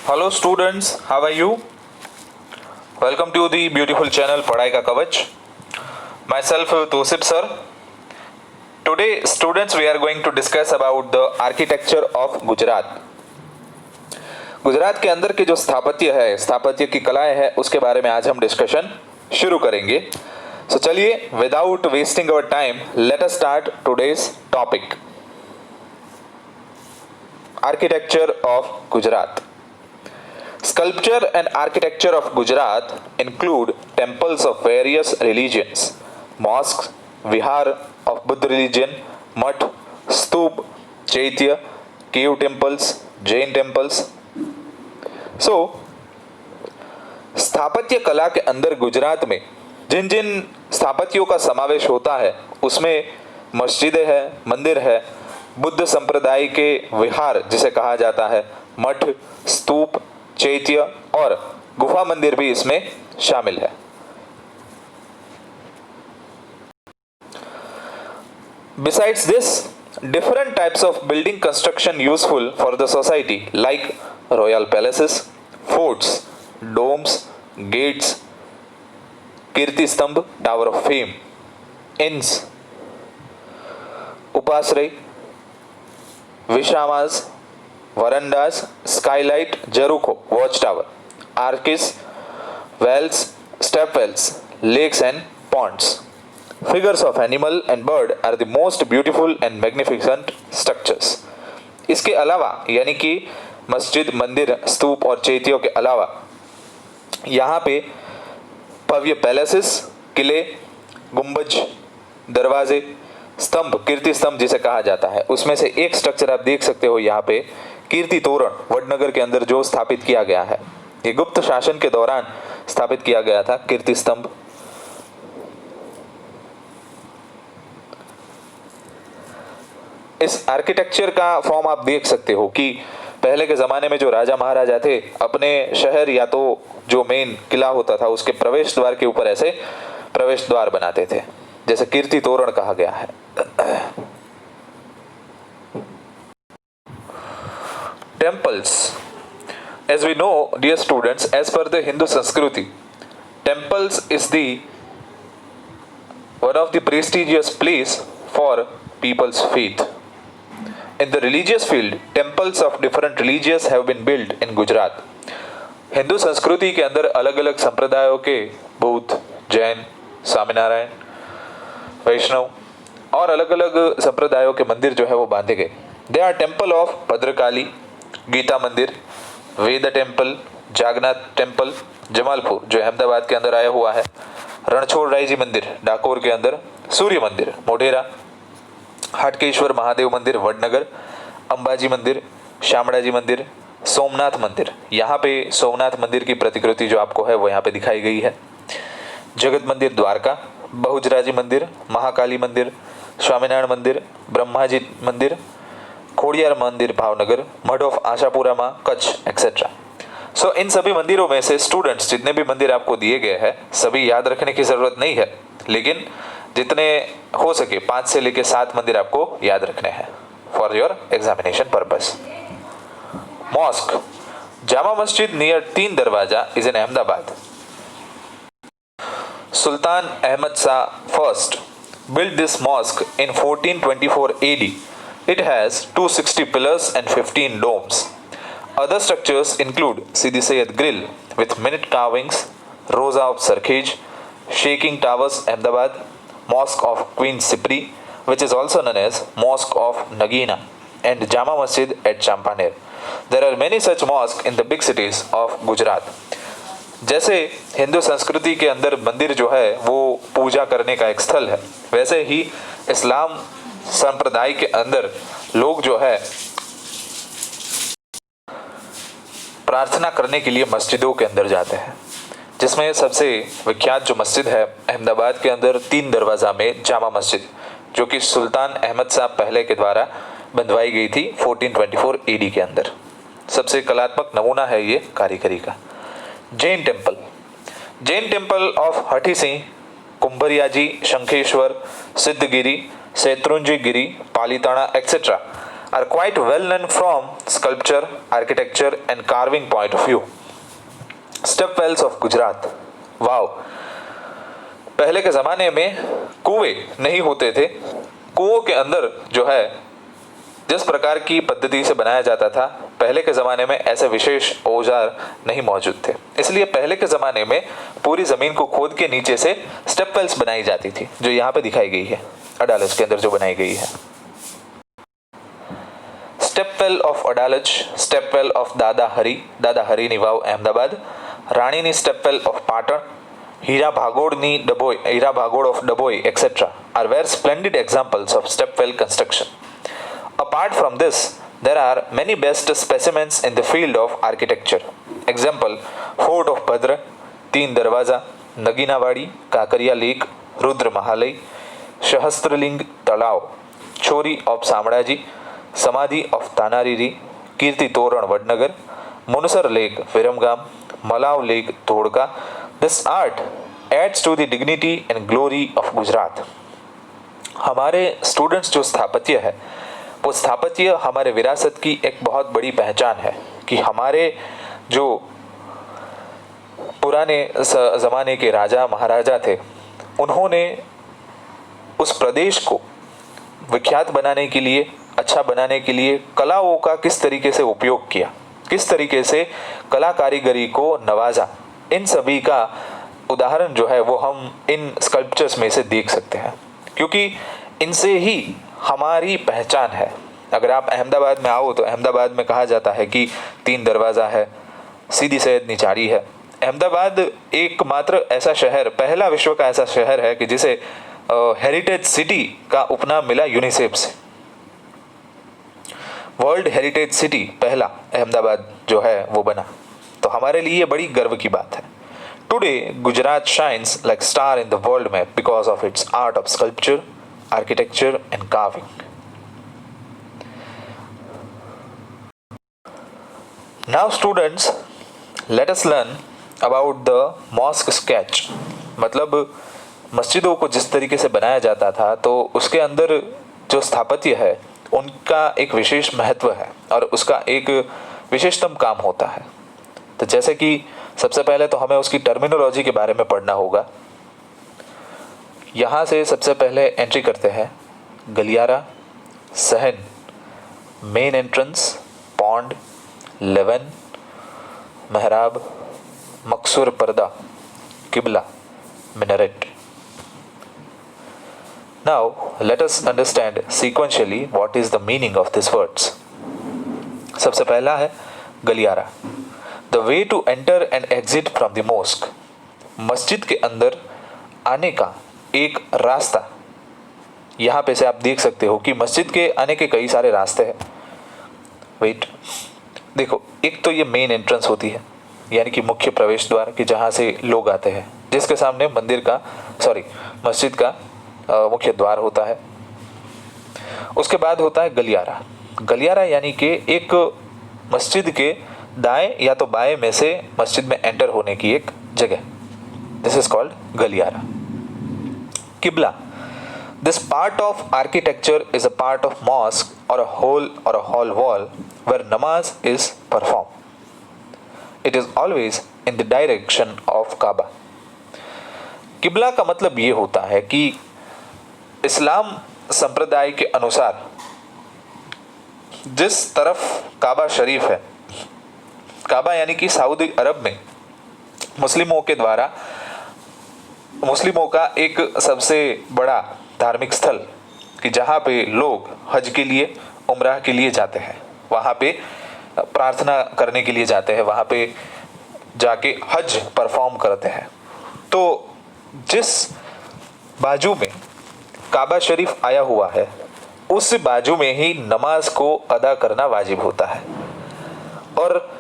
Hello students, how are you? Welcome to the beautiful channel पढ़ाई का कवच. Myself Tosip sir. Today students we are going to discuss about the architecture of Gujarat. Gujarat के अंदर के जो स्थापत्य है, स्थापत्य की कलाएं है, उसके बारे में आज हम डिस्कशन शुरू करेंगे. So चलिए without wasting our time, let us start today's topic. Architecture of Gujarat. Sculpture and architecture of Gujarat include temples of various religions, mosques, vihar of Buddha religion, mutt, stup, chaitya, cave temples, Jain temples. So, स्थापत्य कला के अंदर गुजरात में जिन जिन स्थापत्यों का समावेश होता है उसमें मस्जिदें हैं, मंदिर है, बुद्ध संप्रदाय के विहार जिसे कहा जाता है, मठ, स्तूप, चैत्य और गुफा मंदिर भी इसमें शामिल है. Besides this, different types of building construction useful for the society like royal palaces, forts, domes, gates, Kirti Stambh, tower of fame, inns, upashraya, विश्रामास, verandas, skylight, jharukho, watch tower, arches, wells, step wells, lakes and ponds. Figures of animal and bird are the most beautiful and magnificent structures. इसके अलावा यानी कि मस्जिद, मंदिर, स्तूप और चैत्यों के अलावा यहाँ पे भव्य पैलेसेस, किले, गुंबज, दरवाजे, स्तंभ, कीर्ति स्तंभ जिसे कहा जाता है, उसमें से एक स्ट्रक्चर आप देख सकते हो यहाँ पे, कीर्ति तोरण वडनगर के अंदर जो स्थापित किया गया है. ये गुप्त शासन के दौरान स्थापित किया गया था कीर्ति स्तंभ. इस आर्किटेक्चर का फॉर्म आप देख सकते हो कि पहले के जमाने में जो राजा महाराजा थे अपने शहर या तो जो मेन किला होता था उसके प्रवेश द्वार के ऊपर ऐसे प्रवेश द्वार बनाते थे, जैसे कीर्ति तोरण कहा गया है. Temples. As we know, dear students, as per the Hindu Sanskriti, temples is the one of the prestigious place for people's faith. In the religious field, temples of different religions have been built in Gujarat. Hindu संस्कृति के अंदर अलग अलग संप्रदायों के बौद्ध, जैन, स्वामीनारायण, वैष्णव और अलग अलग संप्रदायों के मंदिर जो है वो बांधे गए. They are temple of Bhadrakali, Gita Mandir, Ved temple, Jagannath temple Jamalpur जो अहमदाबाद के अंदर आया हुआ है, रणछोड़ राय जी मंदिर डाकोर के अंदर, सूर्य मंदिर मोढेरा, हाटकेश्वर महादेव मंदिर वडनगर, अंबाजी मंदिर, शामड़ा जी मंदिर, सोमनाथ मंदिर. यहाँ पे सोमनाथ मंदिर की प्रतिकृति जो आपको है वो यहाँ पे दिखाई गई है. जगत मंदिर द्वारका, बहुजराजी मंदिर, महाकाली मंदिर, स्वामीनारायण मंदिर, ब्रह्माजी मंदिर, खोड़ियार मंदिर भावनगर, मठ ऑफ आशापुरा माँ कच्छ एक्सेट्रा. सो इन सभी मंदिरों में से स्टूडेंट्स जितने भी मंदिर आपको दिए गए हैं सभी याद रखने की जरूरत नहीं है, लेकिन जितने हो सके 5 से लेकर 7 मंदिर आपको याद रखने हैं for your examination purpose. Mosque, Jama Masjid near 3 Darwaza is in Ahmedabad. Sultan Ahmad Shah I built this mosque in 1424 AD. It has 260 pillars and 15 domes. Other structures include Sidi Sayyid Grill with minute carvings, Rosa of Sarkhej, Shaking Towers Ahmedabad, Mosque of Queen Sipri, which is also known as Mosque of Nagina, and Jama Masjid at Champaner. There are many such mosques in the big cities of Gujarat. जैसे हिंदू संस्कृति के अंदर मंदिर जो है वो पूजा करने का एक स्थल है, वैसे ही इस्लाम संप्रदाय के अंदर लोग जो है प्रार्थना करने के लिए मस्जिदों के अंदर जाते हैं, जिसमें सबसे विख्यात जो मस्जिद है अहमदाबाद के अंदर 3 दरवाज़ा में जामा मस्जिद, जो कि सुल्तान अहमद शाह पहले के द्वारा बंधवाई गई थी 1424 AD के अंदर. सबसे कलात्मक नमूना है ये कारीगरी का. Jain temple, Jain temple of Hathi Singh, Kumbhariyaji, Shankheshwar, Siddhagiri, Shatrunjaya Giri, Palitana etcetera are quite well known from sculpture, architecture and carving point of view. Step wells of Gujarat. Wow, पहले के ज़माने में कुएं नहीं होते थे। कुओं के अंदर जो है जिस प्रकार की पद्धति से बनाया जाता था, पहले के ज़माने में ऐसे विशेष औजार नहीं मौजूद थे। इसलिए पहले के ज़माने में पूरी ज़मीन को खोद के नीचे से स्टेप वेल्स बनाई जाती थी, जो यहाँ पे दिखाई गई है अडालज के अंदर जो बनाई गई है। Step well of Adalaj, step well of Dada Harini Vav Ahmedabad, Ranini step well of Patan, Hira Bhagol of Dabhoi etc. are very splendid examples of step well construction. Apart from this, there are many best specimens in the field of architecture. Example, Fort of Bhadra, Teen Darwaza, Naginawadi, Kankaria lake, Rudra Mahalaya, Sahastralinga Talav, Chori of Shamlaji, Samadhi of Tanariri, Kirti Toran Vadnagar, Munsar lake Viramgam, Malav lake Dholka. This art adds to the dignity and glory of Gujarat. हमारे students जो स्थापत्य है, वो स्थापत्य हमारे विरासत की एक बहुत बड़ी पहचान है कि हमारे जो पुराने ज़माने के राजा महाराजा थे, उन्होंने उस प्रदेश को विख्यात बनाने के लिए, अच्छा बनाने के लिए कलाओं का किस तरीके से उपयोग किया, किस तरीके से कला कारीगरी को नवाजा, इन सभी का उदाहरण जो है वो हम इन स्कल्पचर्स में से देख सकते हैं, क्योंकि इनसे ही हमारी पहचान है। अगर आप अहमदाबाद में आओ तो अहमदाबाद में कहा जाता है कि तीन दरवाज़ा है, सीदी सैयद निचारी है। अहमदाबाद एकमात्र ऐसा शहर, पहला विश्व का ऐसा शहर है कि जिसे हेरिटेज सिटी का उपनाम मिला यूनिसेफ से। वर्ल्ड हेरिटेज सिटी पहला अहमदाबाद जो है वो बना, तो हमारे लिए बड़ी गर्व की बात है। Today Gujarat shines like star in the world map because of its art of sculpture, architecture and carving. Now students, let us learn about the mosque sketch. मतलब मस्जिदों को जिस तरीके से बनाया जाता था, तो उसके अंदर जो स्थापत्य है उनका एक विशेष महत्व है और उसका एक विशेषतम काम होता है। तो जैसे कि सबसे पहले तो हमें उसकी टर्मिनोलॉजी के बारे में पढ़ना होगा। यहाँ से सबसे पहले एंट्री करते हैं गलियारा, सहन, मेन एंट्रेंस, पॉन्ड, लेवन, महराब, मकसूर पर्दा, किबला, minaret. Now let us understand sequentially what is the meaning of these words. सबसे पहला है गलियारा, the way to enter and exit from the mosque. मस्जिद के अंदर आने का एक रास्ता. यहाँ पे से आप देख सकते हो कि मस्जिद के आने के कई सारे रास्ते हैं. वेट, देखो, एक तो ये मेन एंट्रेंस होती है, यानी कि मुख्य प्रवेश द्वार, कि जहाँ से लोग आते हैं, जिसके सामने मस्जिद का मुख्य द्वार होता है. उसके बाद होता है गलियारा. गलियारा यानी कि एक मस्जिद के दाएं या तो बाएं में से मस्जिद में एंटर होने की एक जगह. दिस इज कॉल्ड गलियारा. Qibla. This part of architecture is a part of mosque or a hall wall where namaz is performed. It is always in the direction of Kaaba. किबला का मतलब ये होता है कि इस्लाम संप्रदाय के अनुसार जिस तरफ काबा शरीफ है, काबा यानी कि सऊदी अरब में मुस्लिमों का एक सबसे बड़ा धार्मिक स्थल, कि जहाँ पे लोग हज के लिए, उम्राह के लिए जाते हैं, वहाँ पे प्रार्थना करने के लिए जाते हैं, वहाँ पे जाके हज परफॉर्म करते हैं. तो जिस बाजू में काबा शरीफ आया हुआ है, उस बाजू में ही नमाज को अदा करना वाजिब होता है. और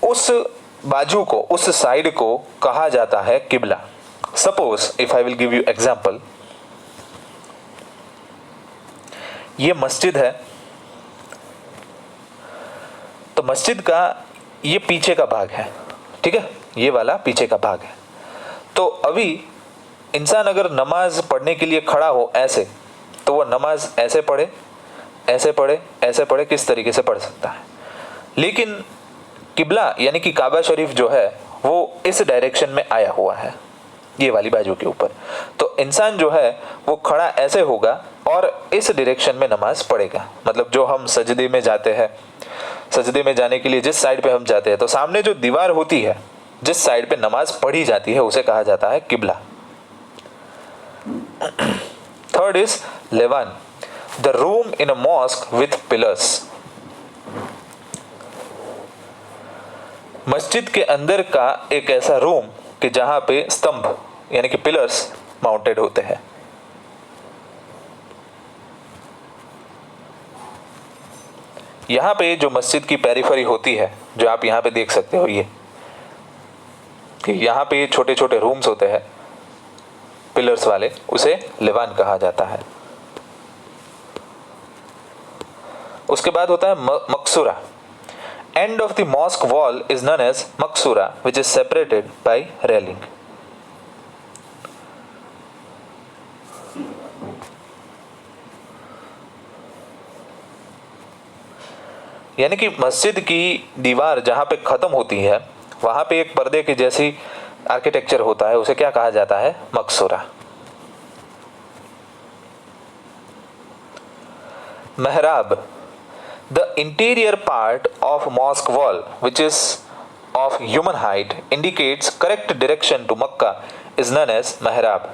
उस बाजू को, उस साइड को कहा जाता है किबला. Suppose if I will give you example, ये मस्जिद है, तो मस्जिद का ये पीछे का भाग है, ठीक है, ये वाला पीछे का भाग है. तो अभी इंसान अगर नमाज पढ़ने के लिए खड़ा हो ऐसे, तो वो नमाज ऐसे पढ़े ऐसे पढ़े, किस तरीके से पढ़ सकता है। लेकिन किबला यानी कि काबा शरीफ जो है वो इस डायरेक्शन में आया हुआ है, ये वाली बाजू के ऊपर। तो इंसान जो है वो खड़ा ऐसे होगा और इस डायरेक्शन में नमाज पढ़ेगा। मतलब जो हम सजदे में जाते हैं, सजदे में जाने के लिए जिस साइड पे हम जाते हैं, तो सामने जो दीवार होती है, जिस साइड पे नमाज पढ़ी जाती है, उसे कहा जाता है किबला। थर्ड इज लेवान, the room in a mosque with pillars. मस्जिद के अंदर का एक ऐसा रूम कि जहां पे स्तंभ यानी कि पिलर्स माउंटेड होते हैं। यहां पे जो मस्जिद की पेरिफेरी होती है, जो आप यहां पे देख सकते हो, ये कि यहां पे छोटे छोटे रूम्स होते हैं पिलर्स वाले, उसे लेवान कहा जाता है। उसके बाद होता है मकसूरा। End of the mosque wall is known as मकसूरा which is separated by railing. यानी कि मस्जिद की दीवार जहां पे खत्म होती है, वहां पे एक पर्दे की जैसी आर्किटेक्चर होता है, उसे क्या कहा जाता है? मकसूरा। Mehrab, the interior part of mosque wall which is of human height indicates correct direction to Mecca is known as mehrab.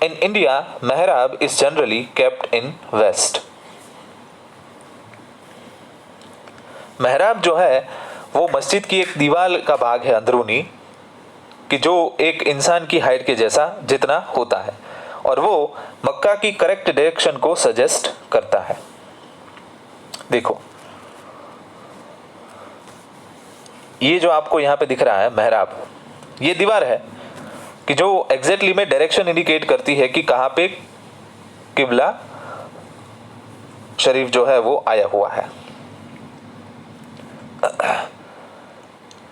In India mehrab is generally kept in west. मेहराब जो है वो मस्जिद की एक दीवार का भाग है अंदरूनी, कि जो एक इंसान की हाइट के जैसा जितना होता है, और वो मक्का की करेक्ट डायरेक्शन को सजेस्ट करता है। देखो ये जो आपको यहां पे दिख रहा है मेहराब, ये दीवार है कि जो एग्जैक्टली में डायरेक्शन इंडिकेट करती है कि कहां पे किबला शरीफ जो है वो आया हुआ है।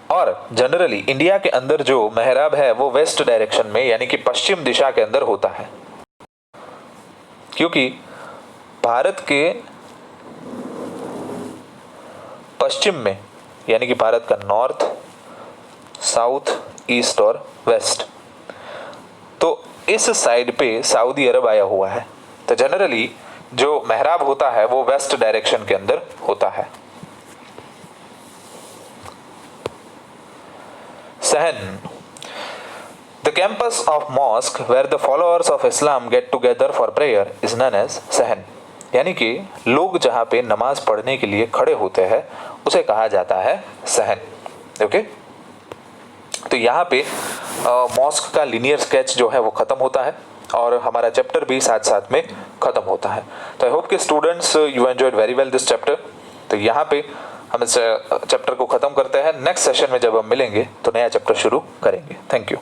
और जनरली इंडिया के अंदर जो मेहराब है वो वेस्ट डायरेक्शन में यानी कि पश्चिम दिशा के अंदर होता है, क्योंकि भारत के पश्चिम में यानी कि भारत का नॉर्थ, साउथ, ईस्ट और वेस्ट, तो इस साइड पे सऊदी अरब आया हुआ है। तो जनरली जो मेहराब होता है वो वेस्ट डायरेक्शन के अंदर होता है। सहन, the campus of mosque where the followers of Islam get together for prayer is known as सहन। यानी कि लोग जहां पे नमाज पढ़ने के लिए खड़े होते हैं उसे कहा जाता है सहन। ओके, तो यहाँ पे मॉस्क का लिनियर स्केच जो है वो खत्म होता है और हमारा चैप्टर भी साथ साथ में खत्म होता है। तो आई होप कि students you enjoyed very well this chapter. तो यहाँ पे हम इस चैप्टर को खत्म करते हैं। नेक्स्ट सेशन में जब हम मिलेंगे तो नया चैप्टर शुरू करेंगे। Thank you.